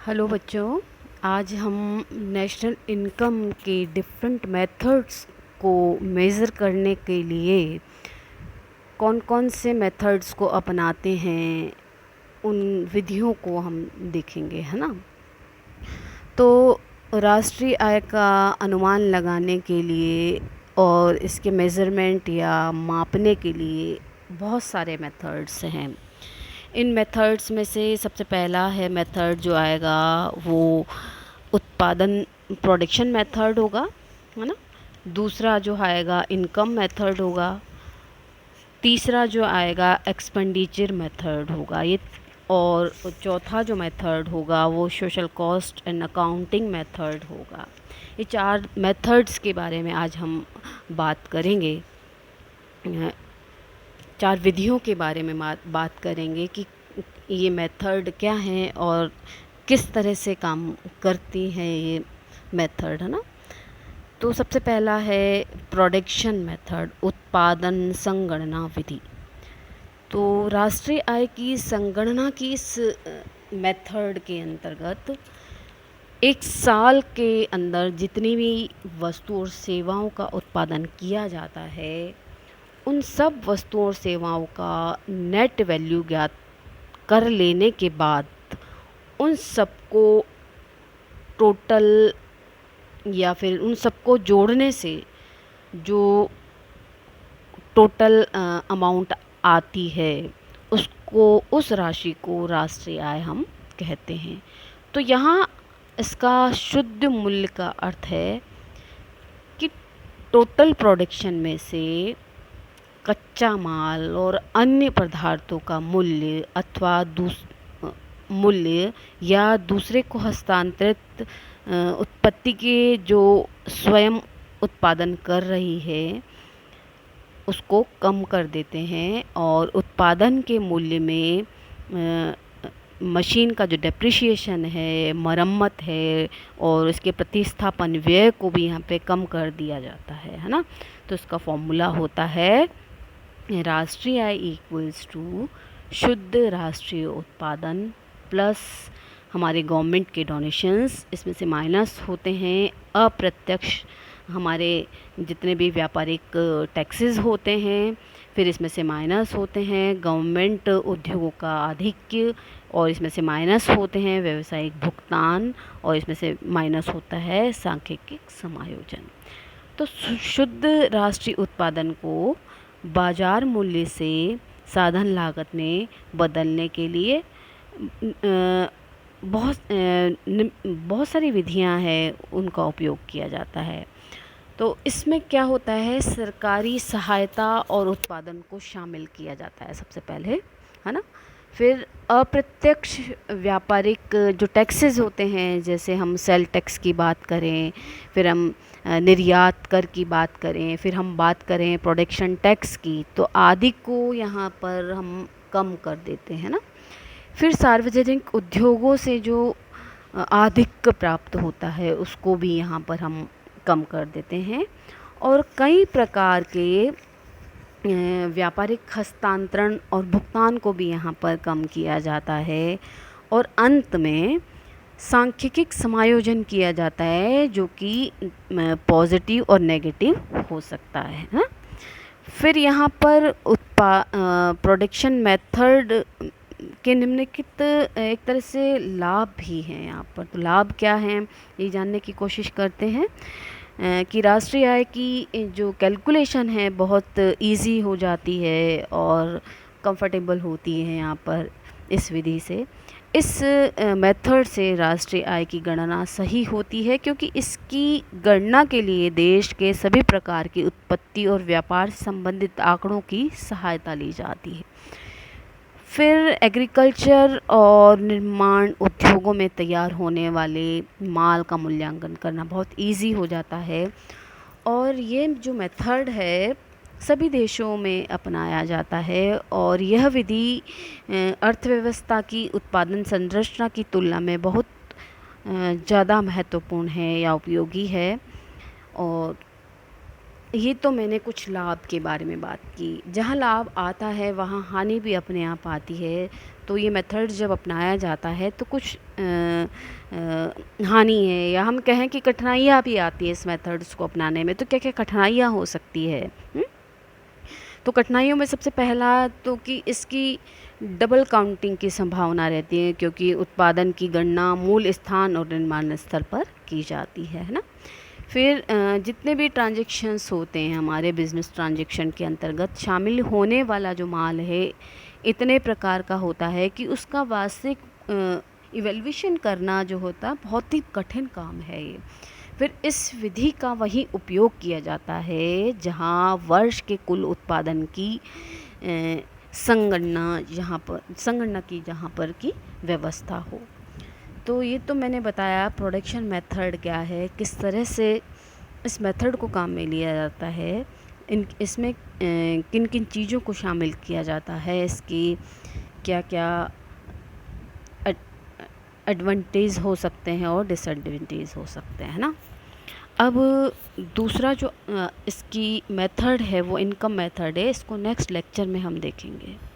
Hello बच्चों, आज हम नेशनल इनकम के डिफरेंट मेथड्स को मेज़र करने के लिए कौन कौन से मेथड्स को अपनाते हैं उन विधियों को हम देखेंगे, है ना। तो राष्ट्रीय आय का अनुमान लगाने के लिए और इसके मेज़रमेंट या मापने के लिए बहुत सारे मेथड्स हैं। इन मेथड्स में से सबसे पहला है मेथड जो आएगा वो उत्पादन प्रोडक्शन मेथड होगा, है ना। दूसरा जो आएगा इनकम मेथड होगा। तीसरा जो आएगा एक्सपेंडिचर मेथड होगा ये। और चौथा जो मेथड होगा वो social cost and accounting method होगा। ये चार मेथड्स के बारे में आज हम बात करेंगे। चार विधियों के बारे में बात करेंगे कि ये मेथड क्या हैं और किस तरह से काम करती है ये मेथड, है ना। तो सबसे पहला है प्रोडक्शन मेथड, उत्पादन संगणना विधि। तो राष्ट्रीय आय की संगणना की इस मेथड के अंतर्गत एक साल के अंदर जितनी भी वस्तु और सेवाओं का उत्पादन किया जाता है उन सब वस्तुओं और सेवाओं का नेट वैल्यू ज्ञात कर लेने के बाद उन सबको टोटल या फिर उन सबको जोड़ने से जो टोटल अमाउंट आती है उसको, उस राशि को राष्ट्रीय आय हम कहते हैं। तो यहाँ इसका शुद्ध मूल्य का अर्थ है कि टोटल प्रोडक्शन में से कच्चा माल और अन्य पदार्थों का मूल्य अथवा मूल्य या दूसरे को हस्तांतरित उत्पत्ति के जो स्वयं उत्पादन कर रही है उसको कम कर देते हैं और उत्पादन के मूल्य में मशीन का जो डेप्रिसिएशन है, मरम्मत है और इसके प्रतिस्थापन व्यय को भी यहाँ पे कम कर दिया जाता है ना। तो इसका फॉर्मूला होता है राष्ट्रीय आय इक्वल्स टू शुद्ध राष्ट्रीय उत्पादन प्लस हमारे गवर्नमेंट के डोनेशंस, इसमें से माइनस होते हैं अप्रत्यक्ष हमारे जितने भी व्यापारिक टैक्सेस होते हैं, फिर इसमें से माइनस होते हैं गवर्नमेंट उद्योगों का आधिक्य और इसमें से माइनस होते हैं व्यावसायिक भुगतान और इसमें से माइनस होता है सांख्यिकी समायोजन। तो शुद्ध राष्ट्रीय उत्पादन को बाजार मूल्य से साधन लागत में बदलने के लिए बहुत सारी विधियां हैं उनका उपयोग किया जाता है। तो इसमें क्या होता है, सरकारी सहायता और उत्पादन को शामिल किया जाता है सबसे पहले, है ना। फिर अप्रत्यक्ष व्यापारिक जो टैक्सेस होते हैं, जैसे हम सेल टैक्स की बात करें, फिर हम निर्यात कर की बात करें, फिर हम बात करें प्रोडक्शन टैक्स की, तो आदि को यहाँ पर हम कम कर देते हैं ना। फिर सार्वजनिक उद्योगों से जो आधिक्य प्राप्त होता है उसको भी यहाँ पर हम कम कर देते हैं और कई प्रकार के व्यापारिक हस्तांतरण और भुगतान को भी यहाँ पर कम किया जाता है और अंत में सांख्यिकी समायोजन किया जाता है जो कि पॉजिटिव और नेगेटिव हो सकता है ना। फिर यहाँ पर प्रोडक्शन मेथड के निम्नलिखित एक तरह से लाभ भी हैं यहाँ पर। तो लाभ क्या हैं ये जानने की कोशिश करते हैं कि राष्ट्रीय आय की जो कैलकुलेशन है बहुत इजी हो जाती है और कंफर्टेबल होती है यहाँ पर इस विधि से। इस मेथड से राष्ट्रीय आय की गणना सही होती है क्योंकि इसकी गणना के लिए देश के सभी प्रकार की उत्पत्ति और व्यापार से संबंधित आंकड़ों की सहायता ली जाती है। फिर एग्रीकल्चर और निर्माण उद्योगों में तैयार होने वाले माल का मूल्यांकन करना बहुत इजी हो जाता है और ये जो मेथड है सभी देशों में अपनाया जाता है और यह विधि अर्थव्यवस्था की उत्पादन संरचना की तुलना में बहुत ज़्यादा महत्वपूर्ण है या उपयोगी है। और ये तो मैंने कुछ लाभ के बारे में बात की। जहाँ लाभ आता है वहाँ हानि भी अपने आप आती है। तो ये मेथड जब अपनाया जाता है तो कुछ हानि है, या हम कहें कि कठिनाइयाँ भी आती हैं इस मेथड्स को अपनाने में, तो क्या-क्या कठिनाइयाँ हो सकती है? हुँ? तो कठिनाइयों में सबसे पहला तो कि इसकी डबल काउंटिंग की संभावना रहती है, क्योंकि उत्पादन की गणना मूल स्थान और निर्माण स्थल पर की जाती है ना? फिर जितने भी ट्रांज़ैक्शंस होते हैं हमारे बिज़नेस ट्रांज़ैक्शन के अंतर्गत शामिल होने वाला जो माल है, इतने प्रकार का होता है कि उसका वार्षिक इवैल्यूएशन करना जो होता है बहुत ही कठिन काम है ये। फिर इस विधि का वही उपयोग किया जाता है जहाँ वर्ष के कुल उत्पादन की संगणना की जहाँ पर की व्यवस्था हो। तो ये तो मैंने बताया प्रोडक्शन मेथड क्या है, किस तरह से इस मेथड को काम में लिया जाता है, इसमें किन किन चीज़ों को शामिल किया जाता है, इसकी क्या क्या एडवांटेज हो सकते हैं और डिसएडवांटेज हो सकते हैं ना। अब दूसरा जो इसकी मेथड है वो इनकम मेथड है, इसको नेक्स्ट लेक्चर में हम देखेंगे।